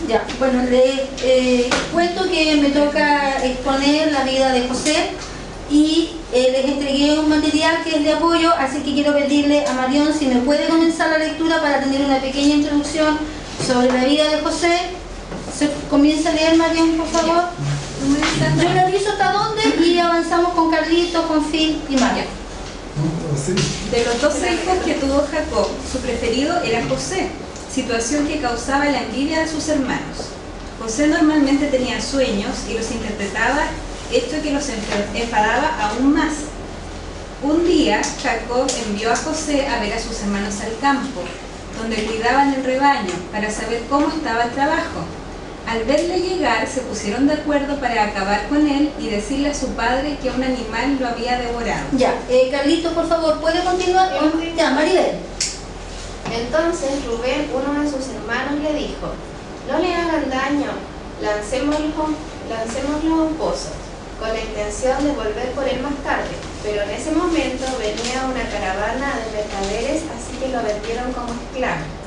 Ya, bueno, le cuento que me toca exponer la vida de José y les entregué un material que es de apoyo, así que quiero pedirle a Marión si me puede comenzar la lectura para tener una pequeña introducción sobre la vida de José. Comienza a leer, Marión, por favor. Yo le aviso hasta dónde y avanzamos con Carlitos, con Phil y Mario. De los 12 hijos que tuvo Jacob, su preferido era José, situación que causaba la envidia de sus hermanos. José normalmente tenía sueños y los interpretaba, hecho que los enfadaba aún más. Un día, Jacob envió a José a ver a sus hermanos al campo, donde cuidaban el rebaño, para saber cómo estaba el trabajo. Al verle llegar, se pusieron de acuerdo para acabar con él y decirle a su padre que un animal lo había devorado. Ya, Carlitos, por favor, ¿puede continuar? Ya, Maribel. Entonces Rubén, uno de sus hermanos, le dijo: no le hagan daño, lancémoslo a un pozo, con la intención de volver por él más tarde. Pero en ese momento venía una caravana de mercaderes, así que lo vendieron como esclavo.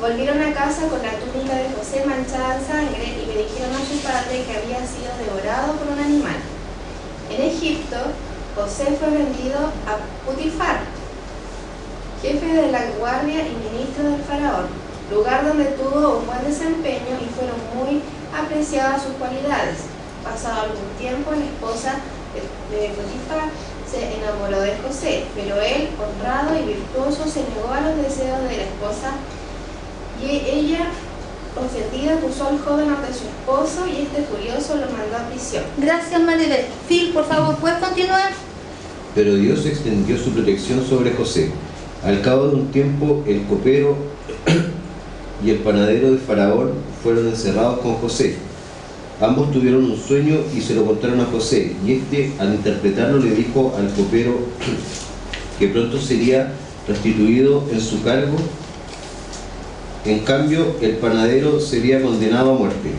Volvieron a casa con la túnica de José manchada en sangre y le dijeron a su padre que había sido devorado por un animal. En Egipto, José fue vendido a Potifar, jefe de la guardia y ministro del faraón, lugar donde tuvo un buen desempeño y fueron muy apreciadas sus cualidades. Pasado algún tiempo, la esposa de Potifar se enamoró de José, pero él, honrado y virtuoso, se negó a los deseos de la esposa. Y ella, ofendida, acusó al joven ante su esposo y este furioso lo mandó a prisión. Gracias, Maribel. Phil, por favor, ¿puedes continuar? Pero Dios extendió su protección sobre José. Al cabo de un tiempo, el copero y el panadero de Faraón fueron encerrados con José. Ambos tuvieron un sueño y se lo contaron a José, y este, al interpretarlo, le dijo al copero que pronto sería restituido en su cargo. En cambio, el panadero sería condenado a muerte.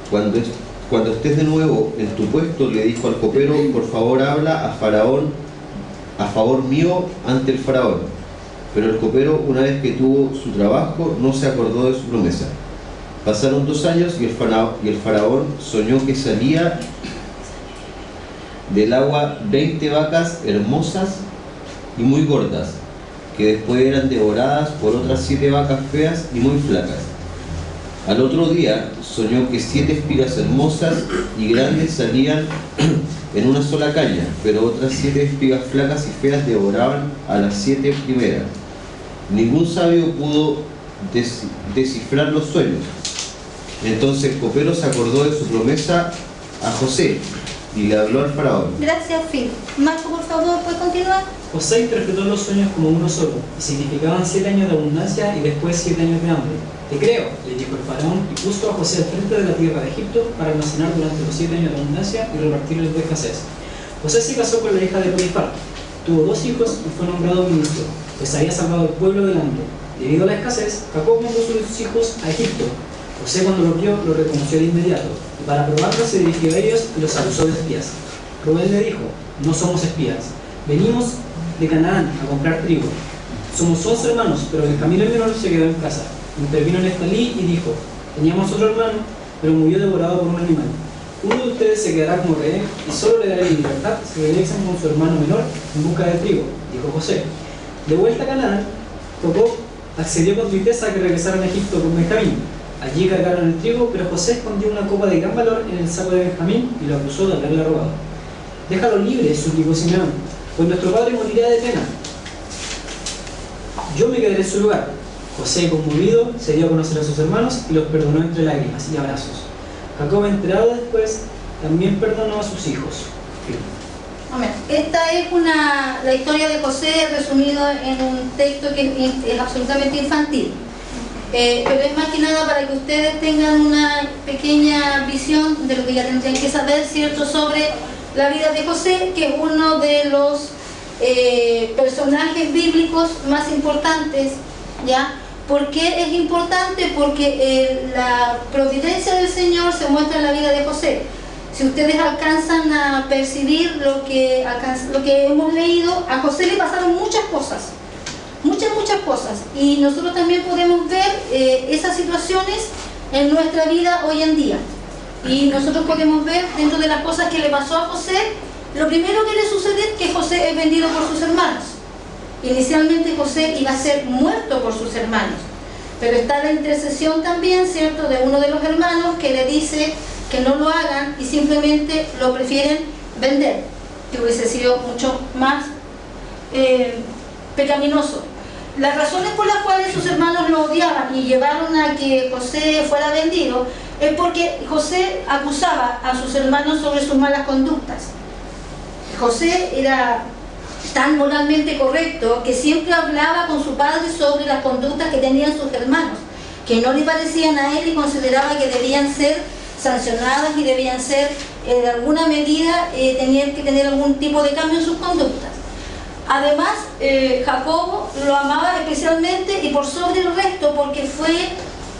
Cuando estés de nuevo en tu puesto, le dijo al copero, por favor habla a Faraón, a favor mío ante el Faraón. Pero el copero, una vez que tuvo su trabajo, no se acordó de su promesa. Pasaron 2 años y el Faraón soñó que salía del agua 20 vacas hermosas y muy gordas, que después eran devoradas por otras 7 vacas feas y muy flacas. Al otro día soñó que 7 espigas hermosas y grandes salían en una sola caña, pero otras 7 espigas flacas y feas devoraban a las 7 primeras. Ningún sabio pudo descifrar los sueños. Entonces el copero se acordó de su promesa a José y le habló al faraón. Gracias, Phil. Marco, por favor, ¿puedes continuar? José interpretó los sueños como uno solo, y significaban 7 años de abundancia y después 7 años de hambre. Te creo, le dijo el faraón, y puso a José al frente de la tierra de Egipto para almacenar durante los 7 años de abundancia y repartirlos de escasez. José se casó con la hija de Potifar, tuvo 2 hijos y fue nombrado ministro, pues había salvado al pueblo del hambre. Debido a la escasez, Jacob mandó a sus hijos a Egipto. José, cuando lo vio, lo reconoció de inmediato, y para probarlo se dirigió a ellos y los acusó de espías. Rubén le dijo: no somos espías, venimos de Canaán a comprar trigo. Somos 11 hermanos, pero Benjamín el menor se quedó en casa. Intervino Neftalí y dijo: teníamos otro hermano, pero murió devorado por un animal. Uno de ustedes se quedará como rehén y solo le daré libertad si regresan con su hermano menor en busca de trigo, dijo José. De vuelta a Canaán, Jacob accedió con tristeza a que regresaran a Egipto con Benjamín. Allí cargaron el trigo, pero José escondió una copa de gran valor en el saco de Benjamín y lo acusó de haberla robado. Déjalo libre, suplicó Simeón, pues nuestro padre morirá de pena. Yo me quedaré en su lugar. José, conmovido, se dio a conocer a sus hermanos y los perdonó entre lágrimas y abrazos. Jacob, enterado después, también perdonó a sus hijos. Amén. Esta es la historia de José resumido en un texto que es absolutamente infantil. Pero es más que nada para que ustedes tengan una pequeña visión de lo que ya tendrían que saber, ¿cierto?, sobre la vida de José, que es uno de los personajes bíblicos más importantes, ¿ya? ¿Por qué es importante? Porque la providencia del Señor se muestra en la vida de José. Si ustedes alcanzan a percibir lo que hemos leído, a José le pasaron muchas cosas, muchas cosas, y nosotros también podemos ver esas situaciones en nuestra vida hoy en día. Y nosotros podemos ver dentro de las cosas que le pasó a José, lo primero que le sucede es que José es vendido por sus hermanos. Inicialmente José iba a ser muerto por sus hermanos, pero está la intercesión también, ¿cierto?, de uno de los hermanos que le dice que no lo hagan y simplemente lo prefieren vender, que hubiese sido mucho más pecaminoso. Las razones por las cuales sus hermanos lo odiaban y llevaron a que José fuera vendido es porque José acusaba a sus hermanos sobre sus malas conductas. José era tan moralmente correcto que siempre hablaba con su padre sobre las conductas que tenían sus hermanos, que no le parecían a él y consideraba que debían ser sancionadas y debían ser, de alguna medida, tenían que tener algún tipo de cambio en sus conductas. Además, Jacobo lo amaba especialmente y por sobre el resto porque fue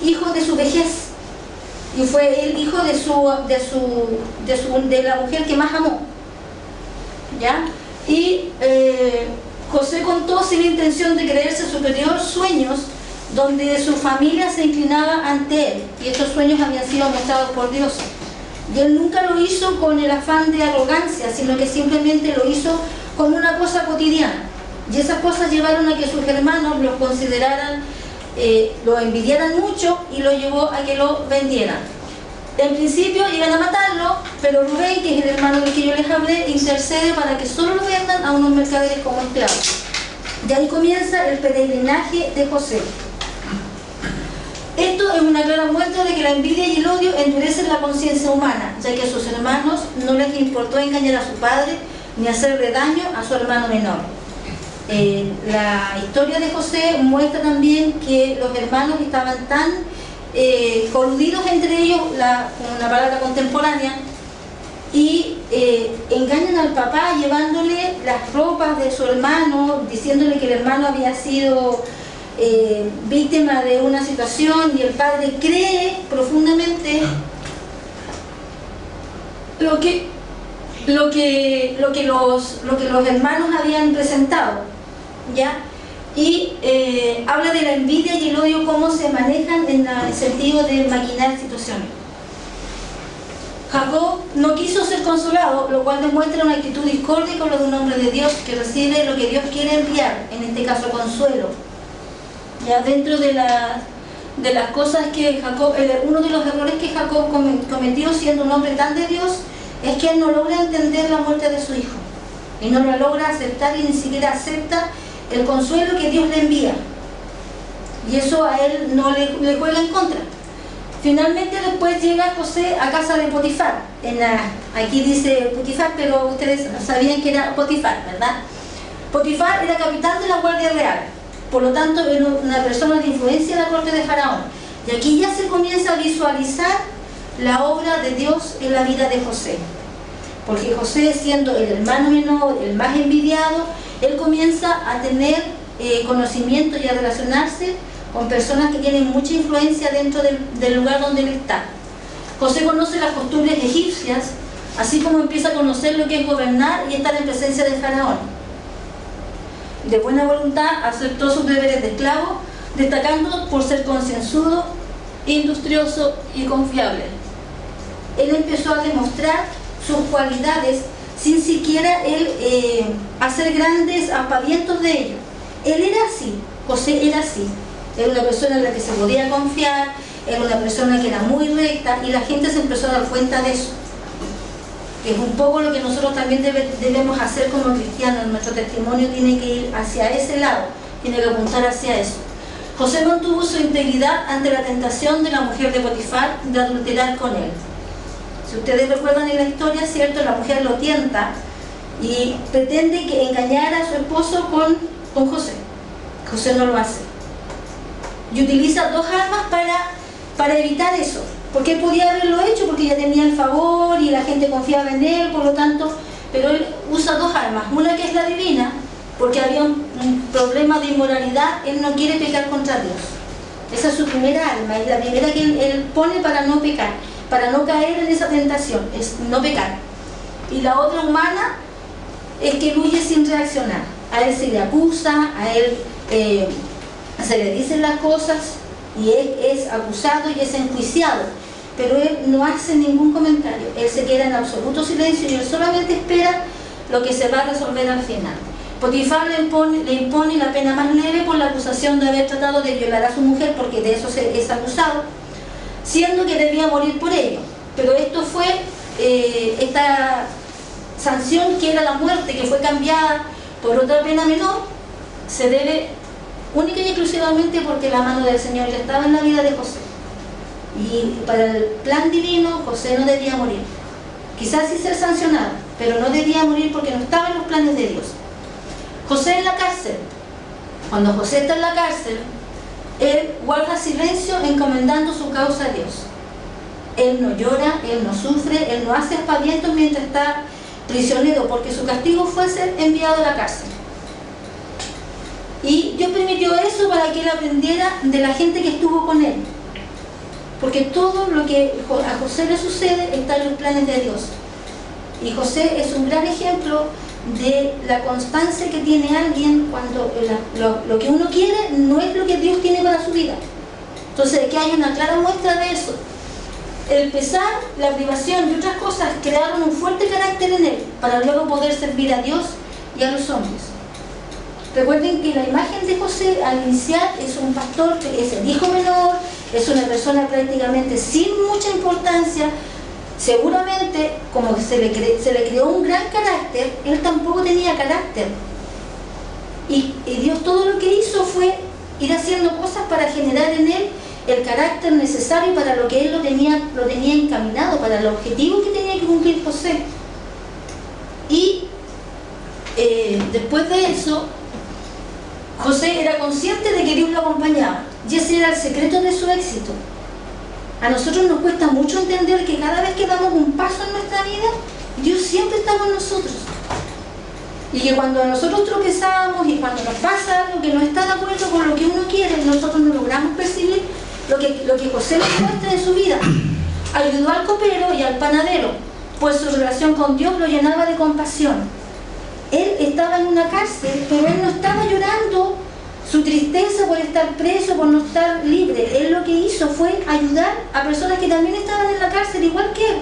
hijo de su vejez y fue el hijo de la mujer que más amó, ¿ya? Y José contó sin intención de creerse superior sueños donde su familia se inclinaba ante él y estos sueños habían sido mostrados por Dios. Y él nunca lo hizo con el afán de arrogancia, sino que simplemente lo hizo como una cosa cotidiana. Y esas cosas llevaron a que sus hermanos los consideraran, lo envidiaran mucho y lo llevó a que lo vendieran. En principio iban a matarlo, pero Rubén, que es el hermano del que yo les hablé, intercede para que solo lo vendan a unos mercaderes como esclavos. Y ahí comienza el peregrinaje de José. Esto es una clara muestra de que la envidia y el odio endurecen la conciencia humana, ya que a sus hermanos no les importó engañar a su padre ni hacerle daño a su hermano menor. La historia de José muestra también que los hermanos estaban tan coludidos entre ellos, una palabra contemporánea, y engañan al papá llevándole las ropas de su hermano, diciéndole que el hermano había sido víctima de una situación y el padre cree profundamente lo que los hermanos habían presentado, ¿ya? Y habla de la envidia y el odio, cómo se manejan en el sentido de maquinar situaciones. Jacob no quiso ser consolado, lo cual demuestra una actitud discorde con lo de un hombre de Dios que recibe lo que Dios quiere enviar, en este caso consuelo. Ya dentro de las cosas que Jacob, uno de los errores que Jacob cometió siendo un hombre tan de Dios, es que él no logra entender la muerte de su hijo y no lo logra aceptar y ni siquiera acepta el consuelo que Dios le envía, y eso a él no le juega en contra. Finalmente después llega José a casa de Potifar. Aquí dice Potifar, pero ustedes sabían que era Potifar, ¿verdad? Potifar era capitán de la Guardia Real, por lo tanto era una persona de influencia en la corte de Faraón, y aquí ya se comienza a visualizar la obra de Dios en la vida de José, porque José, siendo el hermano menor, el más envidiado, él comienza a tener conocimiento y a relacionarse con personas que tienen mucha influencia dentro del lugar donde él está. José conoce las costumbres egipcias, así como empieza a conocer lo que es gobernar y estar en presencia de Faraón. De buena voluntad aceptó sus deberes de esclavo, destacando por ser concienzudo, industrioso y confiable. Él empezó a demostrar sus cualidades sin siquiera él hacer grandes aspavientos de ello. Él era así, José era así. Era una persona en la que se podía confiar, era una persona que era muy recta y la gente se empezó a dar cuenta de eso. Que es un poco lo que nosotros también debemos hacer como cristianos. Nuestro testimonio tiene que ir hacia ese lado, tiene que apuntar hacia eso. José mantuvo su integridad ante la tentación de la mujer de Potifar de adulterar con él. Si ustedes recuerdan en la historia, ¿cierto? La mujer lo tienta y pretende que engañara a su esposo con José. José no lo hace. Y utiliza dos armas para evitar eso. Porque él podía haberlo hecho, porque ya tenía el favor y la gente confiaba en él, por lo tanto, pero él usa dos armas. Una que es la divina, porque había un problema de inmoralidad, él no quiere pecar contra Dios. Esa es su primera arma, es la primera que él pone para no pecar, para no caer en esa tentación, es no pecar. Y la otra humana es que él huye sin reaccionar. A él se le acusa, a él se le dicen las cosas y él es acusado y es enjuiciado, pero él no hace ningún comentario, él se queda en absoluto silencio y él solamente espera lo que se va a resolver al final. Potifar le impone la pena más leve por la acusación de haber tratado de violar a su mujer, porque de eso es acusado, siendo que debía morir por ello. Pero esto fue, esta sanción que era la muerte, que fue cambiada por otra pena menor, se debe única y exclusivamente porque la mano del Señor ya estaba en la vida de José. Y para el plan divino, José no debía morir. Quizás sí ser sancionado, pero no debía morir porque no estaba en los planes de Dios. José en la cárcel. Cuando José está en la cárcel, él guarda silencio encomendando su causa a Dios. Él no llora, él no sufre, él no hace aspavientos mientras está prisionero, porque su castigo fue ser enviado a la cárcel. Y Dios permitió eso para que él aprendiera de la gente que estuvo con él. Porque todo lo que a José le sucede está en los planes de Dios. Y José es un gran ejemplo de la constancia que tiene alguien cuando lo que uno quiere no es lo que Dios tiene para su vida. Entonces aquí hay una clara muestra de eso. El pesar, la privación y otras cosas crearon un fuerte carácter en él para luego poder servir a Dios y a los hombres. Recuerden que la imagen de José al iniciar es un pastor que es el hijo menor, es una persona prácticamente sin mucha importancia. Seguramente, como se le creó un gran carácter, él tampoco tenía carácter. Y Dios todo lo que hizo fue ir haciendo cosas para generar en él el carácter necesario para lo que él lo tenía encaminado, para el objetivo que tenía que cumplir José. Y después de eso, José era consciente de que Dios lo acompañaba, y ese era el secreto de su éxito. A nosotros nos cuesta mucho entender que cada vez que damos un paso en nuestra vida, Dios siempre está con nosotros. Y que cuando nosotros tropezamos y cuando nos pasa algo que no está de acuerdo con lo que uno quiere, nosotros no logramos percibir lo que José nos muestra en su vida. Ayudó al copero y al panadero, pues su relación con Dios lo llenaba de compasión. Él estaba en una cárcel, pero él no estaba llorando su tristeza por estar preso, por no estar libre. Él lo que hizo fue ayudar a personas que también estaban en la cárcel, igual que él.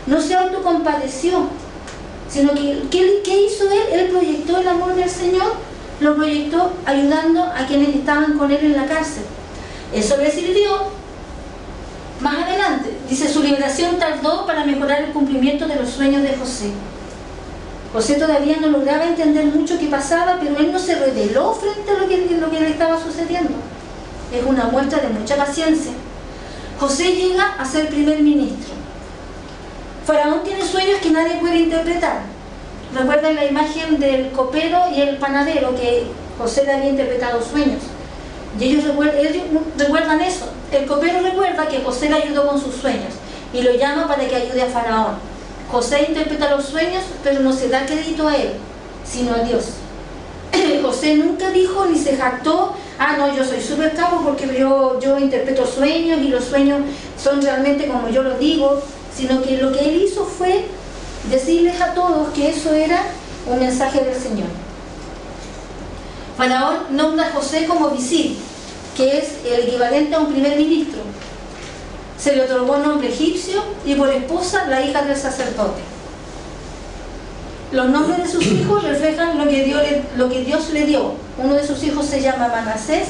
No se autocompadeció, sino que ¿qué hizo él? Él proyectó el amor del Señor, lo proyectó ayudando a quienes estaban con él en la cárcel. Eso le sirvió más adelante. Dice, su liberación tardó para mejorar el cumplimiento de los sueños de José. José todavía no lograba entender mucho qué pasaba, pero él no se rebeló frente a lo que le estaba sucediendo. Es una muestra de mucha paciencia. José llega a ser primer ministro. Faraón tiene sueños que nadie puede interpretar. Recuerden la imagen del copero y el panadero, que José le había interpretado sueños. Y ellos recuerdan eso. El copero recuerda que José le ayudó con sus sueños y lo llama para que ayude a Faraón. José interpreta los sueños, pero no se da crédito a él, sino a Dios. José nunca dijo ni se jactó, no, yo soy súper capo porque yo interpreto sueños y los sueños son realmente como yo los digo, sino que lo que él hizo fue decirles a todos que eso era un mensaje del Señor. Faraón nombra a José como visir, que es el equivalente a un primer ministro. Se le otorgó nombre egipcio y por esposa la hija del sacerdote. Los nombres de sus hijos reflejan lo que Dios le dio. Uno de sus hijos se llama Manasés,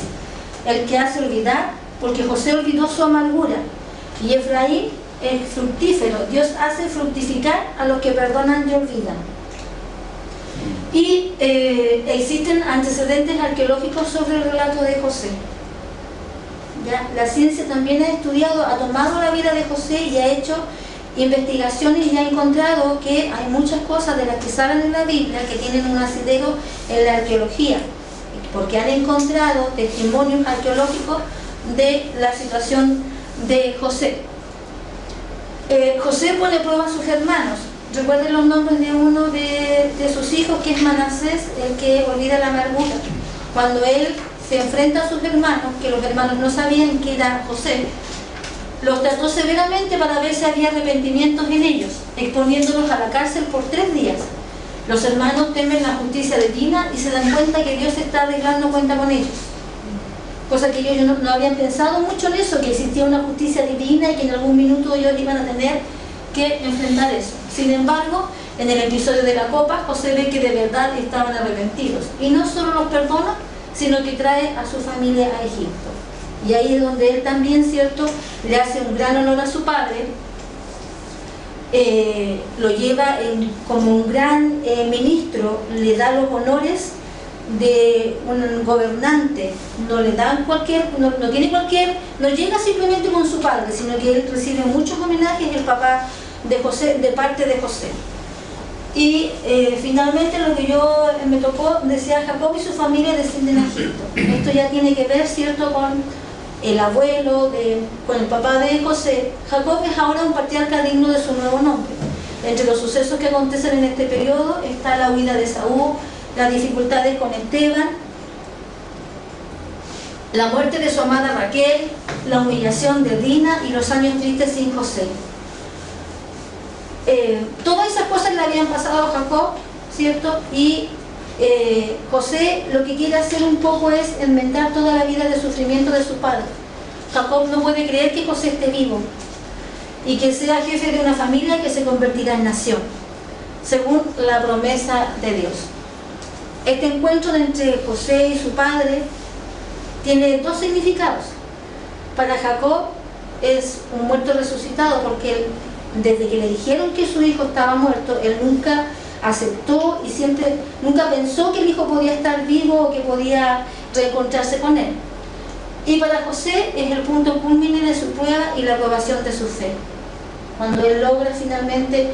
el que hace olvidar, porque José olvidó su amargura. Y Efraín, el fructífero. Dios hace fructificar a los que perdonan y olvidan. Y existen antecedentes arqueológicos sobre el relato de José. ¿Ya? La ciencia también ha tomado la vida de José y ha hecho investigaciones y ha encontrado que hay muchas cosas de las que salen en la Biblia que tienen un asidero en la arqueología, porque han encontrado testimonios arqueológicos de la situación de José. José pone a prueba a sus hermanos. Recuerden los nombres de uno de sus hijos, que es Manasés, el que olvida la amargura. Cuando él se enfrenta a sus hermanos, que los hermanos no sabían que era José, los trató severamente para ver si había arrepentimientos en ellos, exponiéndolos a la cárcel por 3 días. Los hermanos temen la justicia divina y se dan cuenta que Dios está arreglando cuenta con ellos. cosa que ellos no habían pensado mucho en eso, que existía una justicia divina y que en algún minuto ellos iban a tener que enfrentar eso. Sin embargo, en el episodio de la copa, José ve que de verdad estaban arrepentidos, y no solo los perdona, sino que trae a su familia a Egipto. Y ahí es donde él también, ¿cierto?, le hace un gran honor a su padre, lo lleva como un gran ministro, le da los honores de un gobernante, no le dan no tiene no llega simplemente con su padre, sino que él recibe muchos homenajes, el papá de José, de parte de José. Y finalmente lo que me tocó, decía, Jacob y su familia descienden a Egipto. Esto ya tiene que ver, ¿cierto?, con el abuelo, con el papá de José. Jacob es ahora un patriarca digno de su nuevo nombre. Entre los sucesos que acontecen en este periodo está la huida de Saúl, las dificultades con Esteban, la muerte de su amada Raquel, la humillación de Dina y los años tristes sin José. Todas esas cosas le habían pasado a Jacob, ¿cierto? Y José lo que quiere hacer un poco es enmendar toda la vida de sufrimiento de su padre. Jacob no puede creer que José esté vivo y que sea jefe de una familia que se convertirá en nación, según la promesa de Dios. Este encuentro entre José y su padre tiene dos significados. Para Jacob es un muerto resucitado, porque desde que le dijeron que su hijo estaba muerto, él nunca aceptó y nunca pensó que el hijo podía estar vivo o que podía reencontrarse con él. Y para José es el punto culmine de su prueba y la aprobación de su fe, cuando él logra finalmente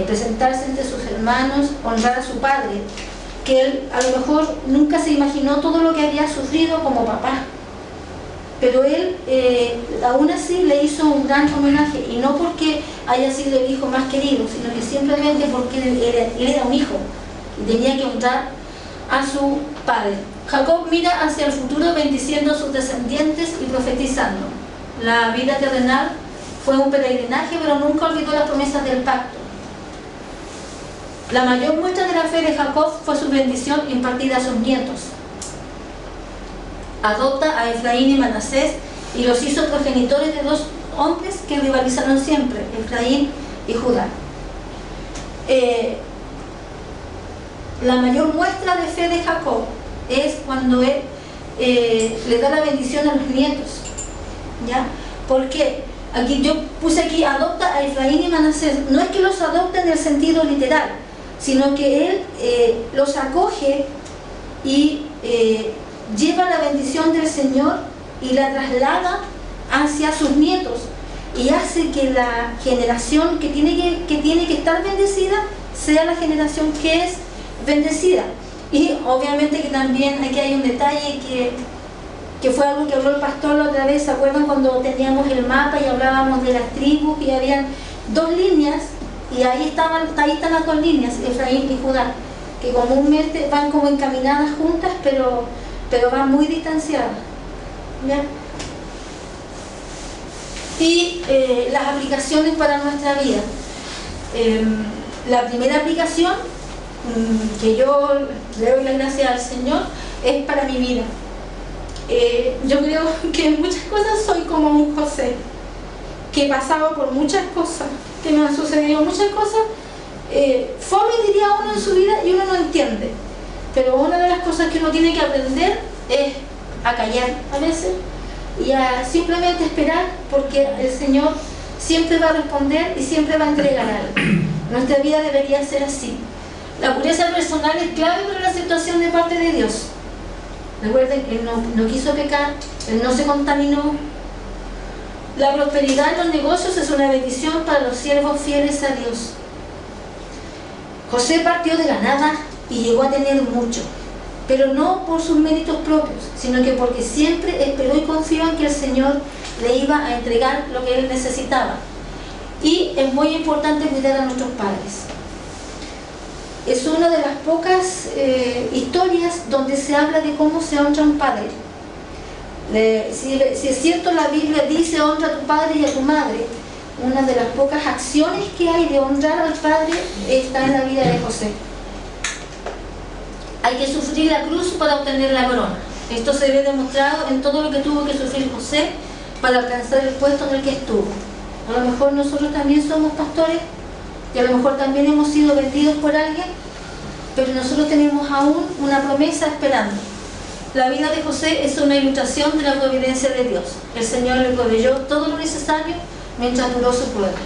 presentarse entre sus hermanos, honrar a su padre, que él a lo mejor nunca se imaginó todo lo que había sufrido como papá, pero él aún así le hizo un gran homenaje, y no porque haya sido el hijo más querido, sino que simplemente porque él era un hijo y tenía que honrar a su padre. Jacob mira hacia el futuro bendiciendo a sus descendientes y profetizando. La vida terrenal fue un peregrinaje, pero nunca olvidó las promesas del pacto. La mayor muestra de la fe de Jacob fue su bendición impartida a sus nietos. Adopta a Efraín y Manasés y los hizo progenitores de dos hombres que rivalizaron siempre, Efraín y Judá. La mayor muestra de fe de Jacob es cuando él le da la bendición a los nietos, ¿ya? ¿Por qué? Yo puse aquí, adopta a Efraín y Manasés. No es que los adopte en el sentido literal, sino que él los acoge y lleva la bendición del Señor y la traslada hacia sus nietos, y hace que la generación que tiene que estar bendecida sea la generación que es bendecida. Y obviamente que también aquí hay un detalle que fue algo que habló el pastor la otra vez. ¿Se acuerdan cuando teníamos el mapa y hablábamos de las tribus y habían dos líneas? Y ahí están las dos líneas, Efraín y Judá, que comúnmente van como encaminadas juntas, pero van muy distanciadas, ¿ya? Y las aplicaciones para nuestra vida. La primera aplicación que yo le doy la gracia al Señor es para mi vida. Yo creo que en muchas cosas soy como un José, que he pasado por muchas cosas, que me han sucedido muchas cosas, fome diría uno en su vida, y uno no entiende. Pero una de las cosas que uno tiene que aprender es a callar a veces y a simplemente esperar, porque el Señor siempre va a responder y siempre va a entregar algo. Nuestra vida debería ser así. La pureza personal es clave para la aceptación de parte de Dios. Recuerden que Él no quiso pecar, Él no se contaminó. La prosperidad en los negocios es una bendición para los siervos fieles a Dios. José partió de la nada y llegó a tener mucho, pero no por sus méritos propios, sino que porque siempre esperó y confió en que el Señor le iba a entregar lo que él necesitaba. Y es muy importante cuidar a nuestros padres. Es una de las pocas historias donde se habla de cómo se honra a un padre. Si es cierto, la Biblia dice honra a tu padre y a tu madre, una de las pocas acciones que hay de honrar al padre está en la vida de José. Hay que sufrir la cruz para obtener la corona. Esto se ve demostrado en todo lo que tuvo que sufrir José para alcanzar el puesto en el que estuvo. A lo mejor nosotros también somos pastores y a lo mejor también hemos sido vendidos por alguien, pero nosotros tenemos aún una promesa esperando. La vida de José es una ilustración de la providencia de Dios. El Señor le proveyó todo lo necesario mientras duró su prueba.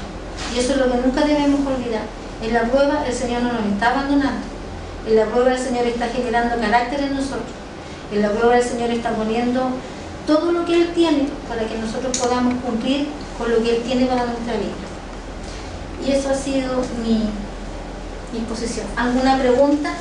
Y eso es lo que nunca debemos olvidar. En la prueba el Señor no nos está abandonando. En la prueba el Señor está generando carácter en nosotros. En la prueba el Señor está poniendo todo lo que Él tiene para que nosotros podamos cumplir con lo que Él tiene para nuestra vida. Y eso ha sido mi exposición. ¿Alguna pregunta?